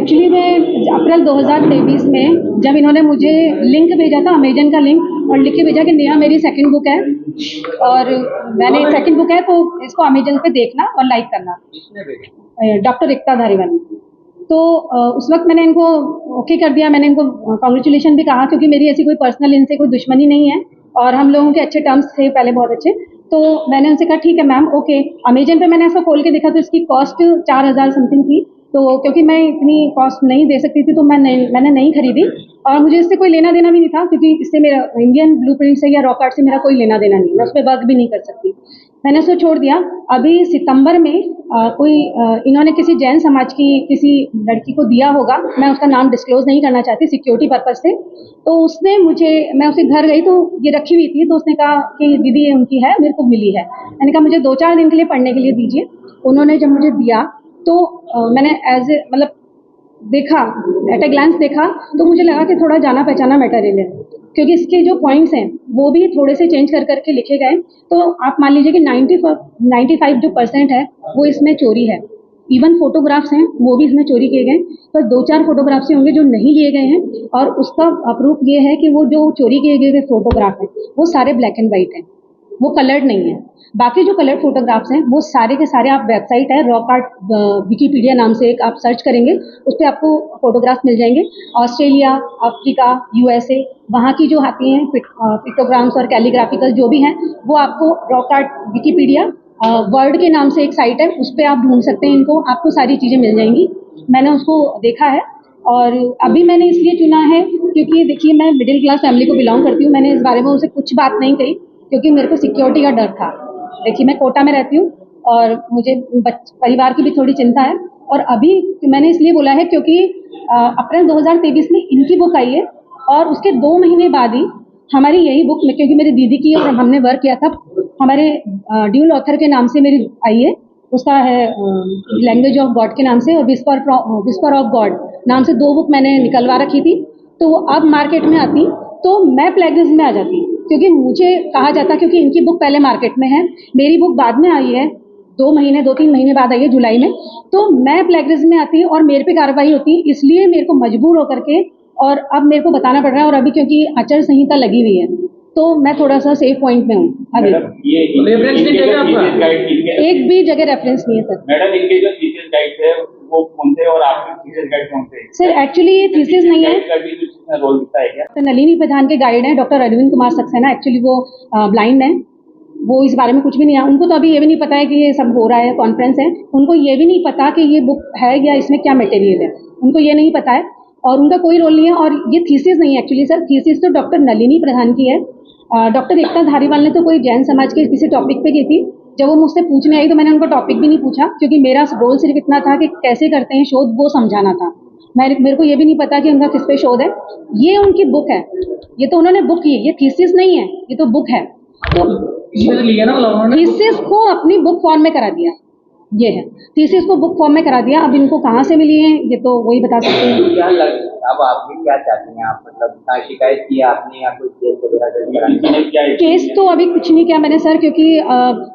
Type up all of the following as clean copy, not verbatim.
Actually मैं अप्रैल 2023 में जब इन्होंने मुझे लिंक भेजा था, अमेजन का लिंक, और लिख के भेजा कि नेहा मेरी सेकंड बुक है और मैंने सेकंड बुक है तो इसको अमेजन पे देखना और लाइक करना। डॉक्टर एकता धारीवाल। तो उस वक्त मैंने इनको ओके कर दिया, मैंने इनको कॉन्ग्रेचुलेशन भी कहा क्योंकि मेरी ऐसी कोई पर्सनल इनसे कोई दुश्मनी नहीं है और हम लोगों के अच्छे टर्म्स थे पहले, बहुत अच्छे। तो मैंने उनसे कहा ठीक है मैम, ओके। अमेजन पे मैंने ऐसा खोल के देखा तो इसकी कॉस्ट 4000 समथिंग थी। तो क्योंकि मैं इतनी कॉस्ट नहीं दे सकती थी तो मैंने नहीं खरीदी और मुझे इससे कोई लेना देना भी नहीं था क्योंकि इससे मेरा इंडियन ब्लूप्रिंट से या रॉक आर्ट से मेरा कोई लेना देना नहीं, मैं उस पर वर्क भी नहीं कर सकती। मैंने उसको छोड़ दिया। अभी सितंबर में इन्होंने किसी जैन समाज की किसी लड़की को दिया होगा, मैं उसका नाम डिस्क्लोज नहीं करना चाहती सिक्योरिटी पर्पज से। तो उसने मुझे, मैं उसके घर गई तो ये रखी हुई थी, तो उसने कहा कि दीदी ये उनकी है, मेरे को मिली है। मैंने कहा मुझे 2-4 दिन के लिए पढ़ने के लिए दीजिए। उन्होंने जब मुझे दिया तो मैंने एज ए मतलब देखा, एट ए ग्लांस देखा, तो मुझे लगा कि थोड़ा जाना पहचाना मटेरियल है क्योंकि इसके जो पॉइंट्स हैं वो भी थोड़े से चेंज कर करके लिखे गए। तो आप मान लीजिए कि 95 जो % है वो इसमें चोरी है। इवन फोटोग्राफ्स हैं वो भी इसमें चोरी किए गए, पर 2-4 फोटोग्राफ्स ही होंगे जो नहीं लिए गए हैं और उसका प्रूफ ये है कि वो जो चोरी किए गए फोटोग्राफ हैं वो सारे ब्लैक एंड वाइट हैं, वो कलर्ड नहीं है। बाकी जो कलर्ड फोटोग्राफ्स हैं वो सारे के सारे, आप वेबसाइट है रॉक आर्ट विकीपीडिया नाम से एक आप सर्च करेंगे, उस पर आपको फोटोग्राफ्स मिल जाएंगे। ऑस्ट्रेलिया, अफ्रीका, USA, वहाँ की जो आती हैं पिक्टोग्राम्स और कैलीग्राफिकल जो भी हैं वो आपको रॉक आर्ट विकीपीडिया वर्ड के नाम से एक साइट है, उस पर आप ढूंढ सकते हैं इनको, आपको सारी चीज़ें मिल जाएंगी। मैंने उसको देखा है और अभी मैंने इसलिए चुना है क्योंकि देखिए मैं मिडिल क्लास फैमिली को बिलोंग करती हूँ। मैंने इस बारे में उनसे कुछ बात नहीं कही क्योंकि मेरे को सिक्योरिटी का डर था। देखिए मैं कोटा में रहती हूँ और मुझे परिवार की भी थोड़ी चिंता है। और अभी मैंने इसलिए बोला है क्योंकि अप्रैल 2023 में इनकी बुक आई है और उसके 2 महीने बाद ही हमारी यही बुक में, क्योंकि मेरी दीदी की और हमने वर्क किया था, हमारे ड्यूल ऑथर के नाम से मेरी आई है, उसका है लैंग्वेज ऑफ गॉड के नाम से और विस्पर ऑफ गॉड नाम से 2 बुक मैंने निकलवा रखी थी। तो अब मार्केट में आती तो मैं प्लेगरिज्म में आ जाती क्योंकि मुझे कहा जाता, क्योंकि इनकी बुक पहले मार्केट में है, मेरी बुक बाद में आई है, 2-3 महीने बाद आई है जुलाई में, तो मैं प्लेगरिज्म में आती और मेरे पे कार्रवाई होती। इसलिए मेरे को मजबूर होकर के और अब मेरे को बताना पड़ रहा है और अभी क्योंकि आचार संहिता लगी हुई है तो मैं थोड़ा सा सेफ पॉइंट में हूँ। अभी एक भी जगह रेफरेंस नहीं है सर। मैडम इनके जो थीसिस गाइड है वो कौन से और आपके थीसिस गाइड कौन से? सर एक्चुअली ये थीसिस नहीं है, रोल दिखता है क्या? नलिनी प्रधान के गाइड हैं डॉक्टर अरविंद कुमार सक्सेना, एक्चुअली वो ब्लाइंड हैं, वो इस बारे में कुछ भी नहीं है। उनको तो अभी ये भी नहीं पता है कि ये सब हो रहा है, कॉन्फ्रेंस है, उनको ये भी नहीं पता कि ये बुक है या इसमें क्या मटेरियल है, उनको ये नहीं पता है और उनका कोई रोल नहीं है। और ये थीसिस नहीं है एक्चुअली सर, थीसिस तो डॉक्टर नलिनी प्रधान की है। डॉक्टर एकता धारीवाल ने तो कोई जैन समाज के किसी टॉपिक पे की थी। जब वो मुझसे पूछने आई तो मैंने उनको टॉपिक भी नहीं पूछा क्योंकि मेरा रोल सिर्फ इतना था कि कैसे करते हैं शोध, वो समझाना था। मेरे को ये भी नहीं पता कि उनका किस पे शोध है। ये उनकी बुक है, ये तो उन्होंने बुक की है, ये थीसिस नहीं है, ये तो बुक है। तो थीसिस को अपनी बुक फॉर्म में करा दिया, ये है थीसिस को बुक फॉर्म में करा दिया। अब इनको कहाँ से मिली है ये तो वही बता सकते हैं। अब आप भी क्या चाहते हैं, आप मतलब शिकायत की आपने या कोई केस वगैरह? केस तो अभी कुछ नहीं किया मैंने सर, क्योंकि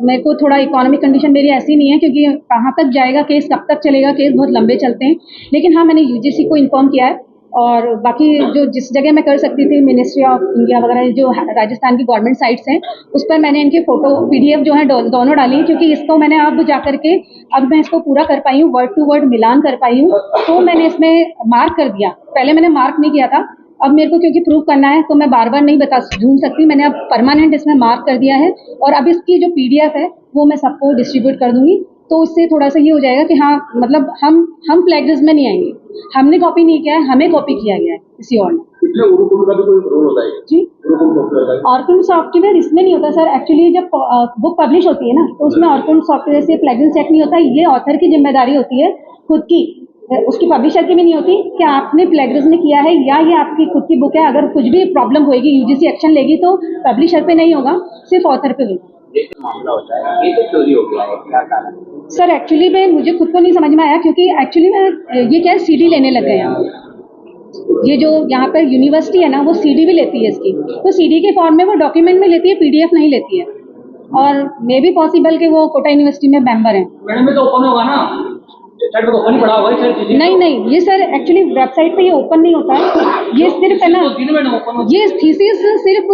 मेरे को थोड़ा इकोनॉमिक कंडीशन मेरी ऐसी नहीं है, क्योंकि कहाँ तक जाएगा केस, कब तक चलेगा केस, बहुत लंबे चलते हैं। लेकिन हाँ मैंने UGC को इन्फॉर्म किया है और बाकी जो जिस जगह मैं कर सकती थी, मिनिस्ट्री ऑफ इंडिया वगैरह जो राजस्थान की गवर्नमेंट साइट्स हैं उस पर मैंने इनके फोटो PDF जो है दोनों डाली, क्योंकि इसको मैंने अब जा करके अब मैं इसको पूरा कर पाई हूँ, वर्ड टू वर्ड मिलान कर पाई हूँ, तो मैंने इसमें मार्क कर दिया। पहले मैंने मार्क नहीं किया था, अब मेरे को क्योंकि प्रूव करना है तो मैं बार बार नहीं ढूंढ सकती, मैंने अब परमानेंट इसमें मार्क कर दिया है और अब इसकी जो PDF है वो मैं सबको डिस्ट्रीब्यूट कर दूंगी। तो इससे थोड़ा सा ये हो जाएगा कि हाँ मतलब हम प्लेगरिज्म में नहीं आएंगे, हमने कॉपी नहीं किया है, हमें कॉपी किया गया है किसी और ने। इसमें उरुकुम का भी कोई रोल होता है जी? ऑर्कुन सॉफ्टवेयर इसमें नहीं होता सर। एक्चुअली जब बुक पब्लिश होती है ना तो उसमें ऑर्कुन सॉफ्टवेयर से प्लेगरिज्म चेक नहीं होता, ये ऑथर की जिम्मेदारी होती है खुद की, उसकी पब्लिशर की भी नहीं होती कि आपने प्लेगरिज्म किया है या ये आपकी खुद की बुक है। अगर कुछ भी प्रॉब्लम होगी, UGC एक्शन लेगी तो पब्लिशर पे नहीं होगा, सिर्फ ऑथर पे होगा। मामला होता है ये तो चोरी हो गया है, क्या कारण? सर एक्चुअली में मुझे खुद को नहीं समझ में आया, क्योंकि एक्चुअली में ये क्या है, CD लेने लग गए हैं। ये जो यहाँ पर यूनिवर्सिटी है ना वो CD भी लेती है इसकी, तो CD के फॉर्म में वो डॉक्यूमेंट में लेती है, PDF नहीं लेती है। और मे भी पॉसिबल कि वो कोटा यूनिवर्सिटी में मेंबर है। मैडम में तो ओपन होगा ना, वेबसाइट पे ओपन ही पड़ा हुआ है सर चीजें। नहीं नहीं, ये सर एक्चुअली वेबसाइट पे ये ओपन नहीं होता है, ये सिर्फ है ना, ये थीसिस सिर्फ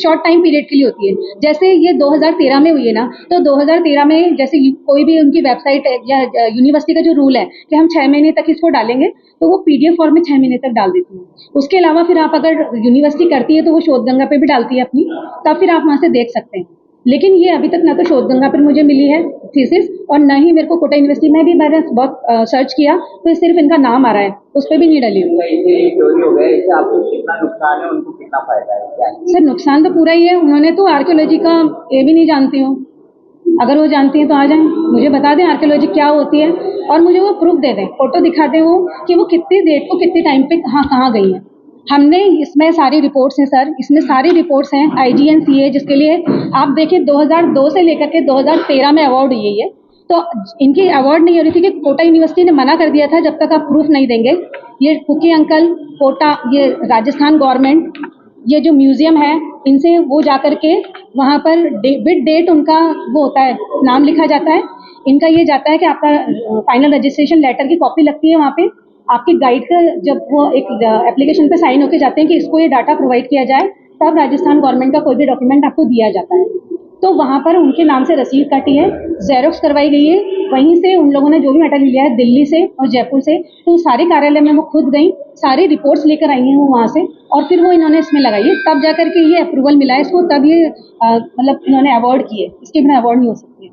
शॉर्ट टाइम पीरियड के लिए होती है। जैसे ये 2013 में हुई है ना, तो 2013 में जैसे कोई भी उनकी वेबसाइट या यूनिवर्सिटी का जो रूल है कि हम 6 महीने तक इसको डालेंगे, तो वो PDF फॉर्म में 6 महीने तक डाल देती है। उसके अलावा फिर आप अगर यूनिवर्सिटी करती है तो वो शोधगंगा पे भी डालती है अपनी, तब फिर आप वहाँ से देख सकते हैं। लेकिन ये अभी तक ना तो शोधगंगा पर मुझे मिली है थीसिस, और न ही मेरे को कोटा यूनिवर्सिटी में भी मैंने बहुत सर्च किया तो सिर्फ इनका नाम आ रहा है, उस पर भी नहीं डली हुई। ये चोरी हो गया, इससे आपको कितना नुकसान है, उनको कितना फायदा है, क्या है? सर नुकसान तो पूरा ही है, उन्होंने तो आर्कियोलॉजी का ये भी नहीं जानती हूँ, अगर वो जानती हैं तो आ जाएं, मुझे बता दें आर्कियोलॉजी क्या होती है, और मुझे वो प्रूफ दे दें, फोटो दिखा दें वो कि वो कितनी डेट को कितने टाइम पे कहाँ गई हैं। हमने इसमें सारी रिपोर्ट्स हैं सर, इसमें सारी रिपोर्ट्स हैं IGNCA, जिसके लिए आप देखें 2002 से लेकर के 2013 में अवार्ड हुई है ये, तो इनकी अवार्ड नहीं हो रही थी कि कोटा यूनिवर्सिटी ने मना कर दिया था जब तक आप प्रूफ नहीं देंगे। ये कुकी अंकल, कोटा, ये राजस्थान गवर्नमेंट, ये जो म्यूजियम है, इनसे वो जाकर के वहाँ पर विद डेट उनका वो होता है, नाम लिखा जाता है, इनका ये जाता है कि आपका फाइनल रजिस्ट्रेशन लेटर की कॉपी लगती है वहाँ पे, आपके गाइड का जब वो एक एप्लीकेशन पे साइन होके जाते हैं कि इसको ये डाटा प्रोवाइड किया जाए, तब राजस्थान गवर्नमेंट का कोई भी डॉक्यूमेंट आपको दिया जाता है। तो वहाँ पर उनके नाम से रसीद काटी है, जेरोक्स करवाई गई है, वहीं से उन लोगों ने जो भी मटेरियल लिया है दिल्ली से और जयपुर से, तो सारे कार्यालय में वो खुद गई, सारी रिपोर्ट्स लेकर आई हैं वो वहाँ से, और फिर वो इन्होंने इसमें लगाई है, तब जाकर के ये अप्रूवल मिला है इसको, तब ये मतलब इन्होंने अवार्ड किए, इसके बिना अवार्ड नहीं हो सकती है।